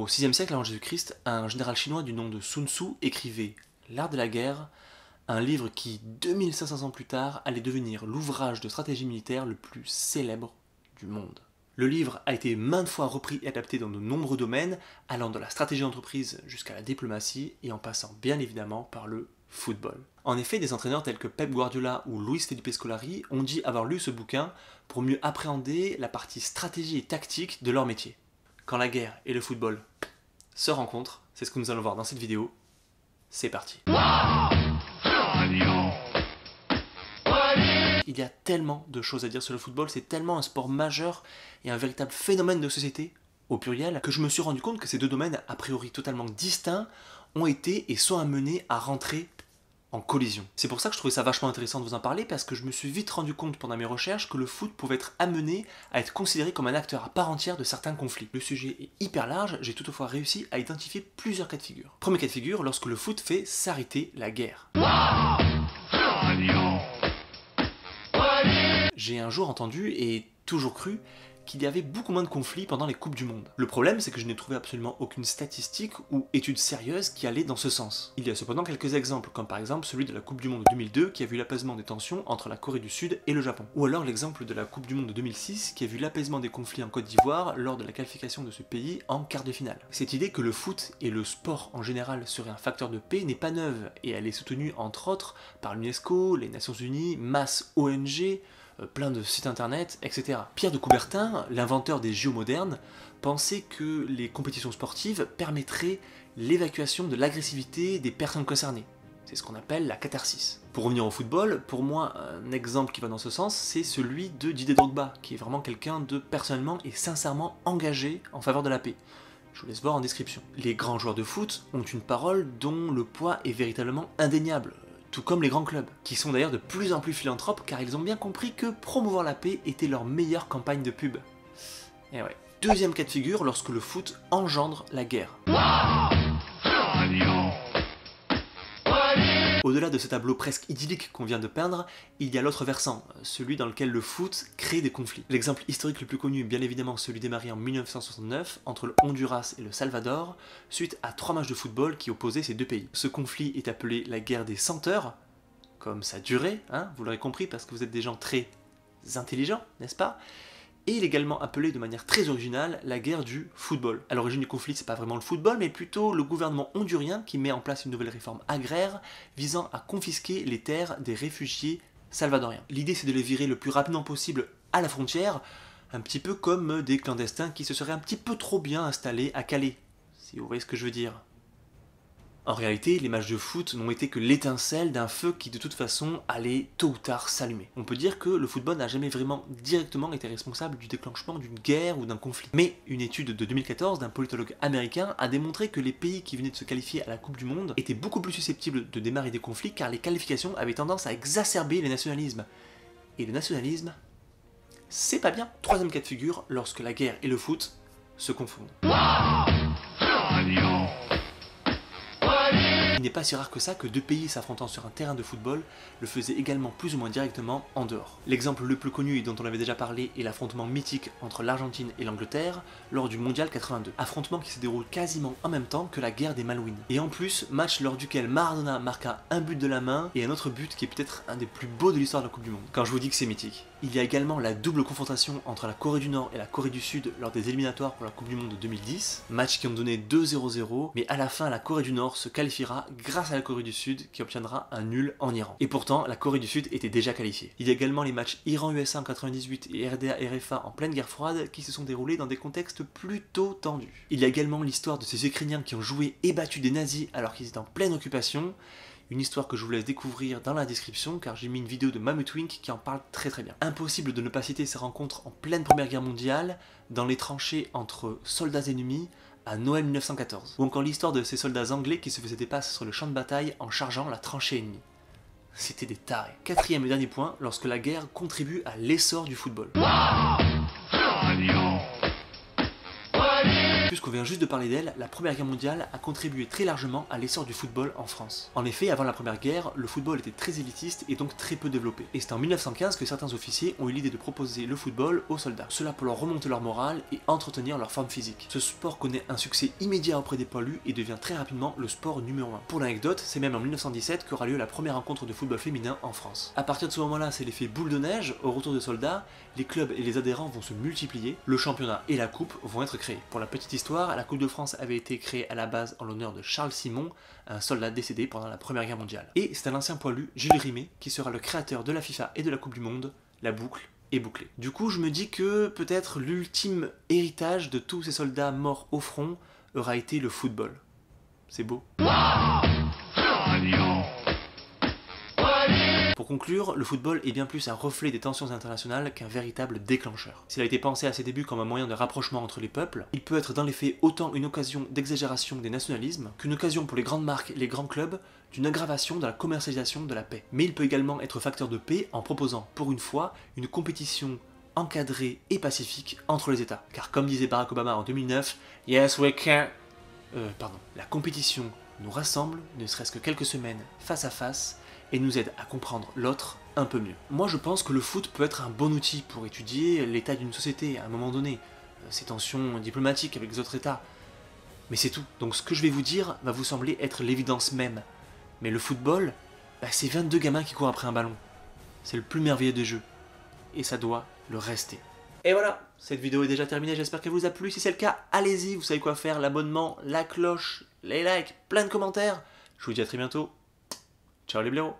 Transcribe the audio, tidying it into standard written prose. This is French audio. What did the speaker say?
Au VIe siècle avant Jésus-Christ, un général chinois du nom de Sun Tzu écrivait L'art de la guerre, un livre qui, 2500 ans plus tard, allait devenir l'ouvrage de stratégie militaire le plus célèbre du monde. Le livre a été maintes fois repris et adapté dans de nombreux domaines, allant de la stratégie d'entreprise jusqu'à la diplomatie et en passant bien évidemment par le football. En effet, des entraîneurs tels que Pep Guardiola ou Luis Felipe Scolari ont dit avoir lu ce bouquin pour mieux appréhender la partie stratégie et tactique de leur métier. Quand la guerre et le football se rencontrent, c'est ce que nous allons voir dans cette vidéo. C'est parti. Il y a tellement de choses à dire sur le football, c'est tellement un sport majeur et un véritable phénomène de société, au pluriel, que je me suis rendu compte que ces deux domaines, a priori totalement distincts, ont été et sont amenés à rentrer en collision. C'est pour ça que je trouvais ça vachement intéressant de vous en parler, parce que je me suis vite rendu compte pendant mes recherches que le foot pouvait être amené à être considéré comme un acteur à part entière de certains conflits. Le sujet est hyper large, j'ai toutefois réussi à identifier plusieurs cas de figure. Premier cas de figure, lorsque le foot fait s'arrêter la guerre. J'ai un jour entendu et toujours cru qu'il y avait beaucoup moins de conflits pendant les Coupes du Monde. Le problème, c'est que je n'ai trouvé absolument aucune statistique ou étude sérieuse qui allait dans ce sens. Il y a cependant quelques exemples, comme par exemple celui de la Coupe du Monde 2002 qui a vu l'apaisement des tensions entre la Corée du Sud et le Japon. Ou alors l'exemple de la Coupe du Monde 2006 qui a vu l'apaisement des conflits en Côte d'Ivoire lors de la qualification de ce pays en quart de finale. Cette idée que le foot et le sport en général seraient un facteur de paix n'est pas neuve, et elle est soutenue entre autres par l'UNESCO, les Nations Unies, masse ONG, plein de sites internet, etc. Pierre de Coubertin, l'inventeur des JO modernes, pensait que les compétitions sportives permettraient l'évacuation de l'agressivité des personnes concernées. C'est ce qu'on appelle la catharsis. Pour revenir au football, pour moi, un exemple qui va dans ce sens, c'est celui de Didier Drogba, qui est vraiment quelqu'un de personnellement et sincèrement engagé en faveur de la paix. Je vous laisse voir en description. Les grands joueurs de foot ont une parole dont le poids est véritablement indéniable, tout comme les grands clubs, qui sont d'ailleurs de plus en plus philanthropes car ils ont bien compris que promouvoir la paix était leur meilleure campagne de pub. Et ouais. Deuxième cas de figure, lorsque le foot engendre la guerre. Au-delà de ce tableau presque idyllique qu'on vient de peindre, il y a l'autre versant, celui dans lequel le foot crée des conflits. L'exemple historique le plus connu est bien évidemment celui démarré en 1969 entre le Honduras et le Salvador, suite à 3 matchs de football qui opposaient ces deux pays. Ce conflit est appelé la guerre des senteurs, comme ça durait, hein, vous l'aurez compris parce que vous êtes des gens très intelligents, n'est-ce pas ? Et il est également appelé de manière très originale la guerre du football. À l'origine du conflit, c'est pas vraiment le football, mais plutôt le gouvernement hondurien qui met en place une nouvelle réforme agraire visant à confisquer les terres des réfugiés salvadoriens. L'idée, c'est de les virer le plus rapidement possible à la frontière, un petit peu comme des clandestins qui se seraient un petit peu trop bien installés à Calais, si vous voyez ce que je veux dire. En réalité, les matchs de foot n'ont été que l'étincelle d'un feu qui de toute façon allait tôt ou tard s'allumer. On peut dire que le football n'a jamais vraiment directement été responsable du déclenchement d'une guerre ou d'un conflit. Mais une étude de 2014 d'un politologue américain a démontré que les pays qui venaient de se qualifier à la Coupe du Monde étaient beaucoup plus susceptibles de démarrer des conflits car les qualifications avaient tendance à exacerber les nationalismes. Et le nationalisme, c'est pas bien. Troisième cas de figure, lorsque la guerre et le foot se confondent. Il n'est pas si rare que ça que deux pays s'affrontant sur un terrain de football le faisaient également plus ou moins directement en dehors. L'exemple le plus connu et dont on avait déjà parlé est l'affrontement mythique entre l'Argentine et l'Angleterre lors du Mondial 82. Affrontement qui se déroule quasiment en même temps que la guerre des Malouines. Et en plus, match lors duquel Maradona marqua un but de la main et un autre but qui est peut-être un des plus beaux de l'histoire de la Coupe du Monde. Quand je vous dis que c'est mythique. Il y a également la double confrontation entre la Corée du Nord et la Corée du Sud lors des éliminatoires pour la Coupe du Monde de 2010. Match qui ont donné 2-0-0, mais à la fin la Corée du Nord se qualifiera grâce à la Corée du Sud qui obtiendra un nul en Iran. Et pourtant, la Corée du Sud était déjà qualifiée. Il y a également les matchs Iran-USA en 98 et RDA-RFA en pleine guerre froide qui se sont déroulés dans des contextes plutôt tendus. Il y a également l'histoire de ces Ukrainiens qui ont joué et battu des nazis alors qu'ils étaient en pleine occupation. Une histoire que je vous laisse découvrir dans la description car j'ai mis une vidéo de Mamutwink qui en parle très bien. Impossible de ne pas citer ces rencontres en pleine Première Guerre mondiale, dans les tranchées entre soldats ennemis à Noël 1914. Ou encore l'histoire de ces soldats anglais qui se faisaient des passes sur le champ de bataille en chargeant la tranchée ennemie. C'était des tarés. Quatrième et dernier point, lorsque la guerre contribue à l'essor du football. puisqu'on vient juste de parler d'elle, la Première Guerre mondiale a contribué très largement à l'essor du football en France. En effet, avant la Première Guerre, le football était très élitiste et donc très peu développé. Et c'est en 1915 que certains officiers ont eu l'idée de proposer le football aux soldats. Cela pour leur remonter leur morale et entretenir leur forme physique. Ce sport connaît un succès immédiat auprès des poilus et devient très rapidement le sport numéro 1. Pour l'anecdote, c'est même en 1917 qu'aura lieu la première rencontre de football féminin en France. À partir de ce moment-là, c'est l'effet boule de neige. Au retour des soldats, les clubs et les adhérents vont se multiplier, le championnat et la coupe vont être créés. Pour la petite histoire, la Coupe de France avait été créée à la base en l'honneur de Charles Simon, un soldat décédé pendant la Première Guerre mondiale. Et c'est un ancien poilu, Jules Rimet, qui sera le créateur de la FIFA et de la Coupe du Monde. La boucle est bouclée. Du coup, je me dis que peut-être l'ultime héritage de tous ces soldats morts au front aura été le football. C'est beau. Pour conclure, le football est bien plus un reflet des tensions internationales qu'un véritable déclencheur. S'il a été pensé à ses débuts comme un moyen de rapprochement entre les peuples, il peut être dans les faits autant une occasion d'exagération des nationalismes qu'une occasion pour les grandes marques et les grands clubs d'une aggravation de la commercialisation de la paix. Mais il peut également être facteur de paix en proposant, pour une fois, une compétition encadrée et pacifique entre les États. Car comme disait Barack Obama en 2009, « Yes, we can ». La compétition nous rassemble, ne serait-ce que quelques semaines face à face, et nous aide à comprendre l'autre un peu mieux. Moi je pense que le foot peut être un bon outil pour étudier l'état d'une société à un moment donné, ses tensions diplomatiques avec les autres États, mais c'est tout. Donc ce que je vais vous dire va vous sembler être l'évidence même, mais le football, c'est 22 gamins qui courent après un ballon. C'est le plus merveilleux des jeux, et ça doit le rester. Et voilà, cette vidéo est déjà terminée, j'espère qu'elle vous a plu. Si c'est le cas, allez-y, vous savez quoi faire, l'abonnement, la cloche, les likes, plein de commentaires. Je vous dis à très bientôt. Ciao les blaireaux.